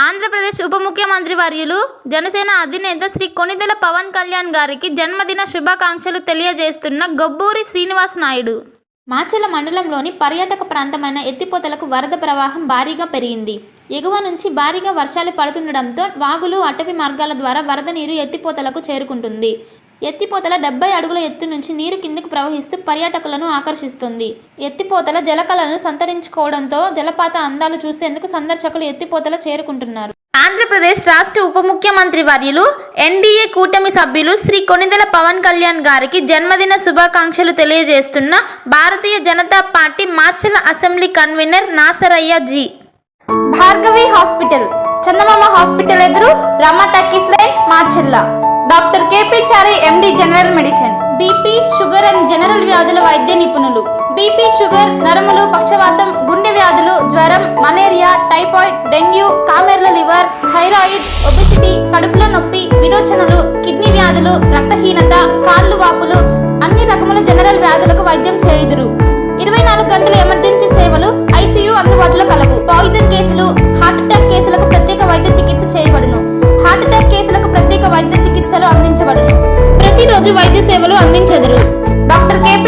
ఆంధ్రప్రదేశ్ ఉప ముఖ్యమంత్రి వర్యులు జనసేన అధినేత శ్రీ కొణిదెల పవన్ కళ్యాణ్ గారికి జన్మదిన శుభాకాంక్షలు తెలియజేస్తున్న గొబ్బూరి శ్రీనివాస్ నాయుడు. మాచర్ల మండలంలోని పర్యాటక ప్రాంతమైన ఎత్తిపోతలకు వరద ప్రవాహం భారీగా పెరిగింది. ఎగువ నుంచి భారీగా వర్షాలు పడుతుండటంతో వాగులు, అటవీ మార్గాల ద్వారా వరద నీరు ఎత్తిపోతలకు చేరుకుంటుంది. ఎత్తిపోతల 70 అడుగుల ఎత్తు నుంచి నీరు కిందకు ప్రవహిస్తూ పర్యాటకులను ఆకర్షిస్తుంది. ఎత్తిపోతల జలకళను సంతరించుకోవడంతో జలపాత అందాలు చూసేందుకు సందర్శకులు ఎత్తిపోతల చేరుకుంటున్నారు. ఆంధ్రప్రదేశ్ రాష్ట్ర ఉప ముఖ్యమంత్రి వర్యులు ఎన్డీఏ కూటమి సభ్యులు శ్రీ కొణిదెల పవన్ కళ్యాణ్ గారికి జన్మదిన శుభాకాంక్షలు తెలియజేస్తున్న Bharatiya Janata party Macherla assembly convener Nasarayya G. Bhargavi hospital, Chandamama hospital ఎదురు, Rama talkies line, Macherla. Doctor KP Chari MD general medicine. BP, sugar and general వ్యాధుల వైద్య నిపుణులు. బీపీ, షుగర్, నరములు, పక్షవాతం, గుండె వ్యాధులు, జ్వరం, మలేరియా, టైఫాయిడ్, డెంగ్యూ, కామెర్ల లివర్, థైరాయిడ్, ఒబెసిటీ, కడుపులో నొప్పి, విరోచనలు, కిడ్నీ వ్యాధులు, రక్తహీనత, కాళ్ళు వాపులు, అన్ని రకముల జనరల్ వ్యాధులకు వైద్యం చేయుదురు. 24 గంటల ఎమర్జెన్సీ సేవలు, ఐసీయూ అందుబాటులో కలవు. పాయిజన్ కేసులు, హార్ట్ అటాక్ కేసులకు ప్రత్యేక వైద్య చికిత్స చేయబడును. హార్ట్ అటాక్ కేసులకు ప్రత్యేక వైద్య చికిత్సలు అందించబడును. ప్రతిరోజు వైద్య సేవలు అందించెదరు. Doctor KP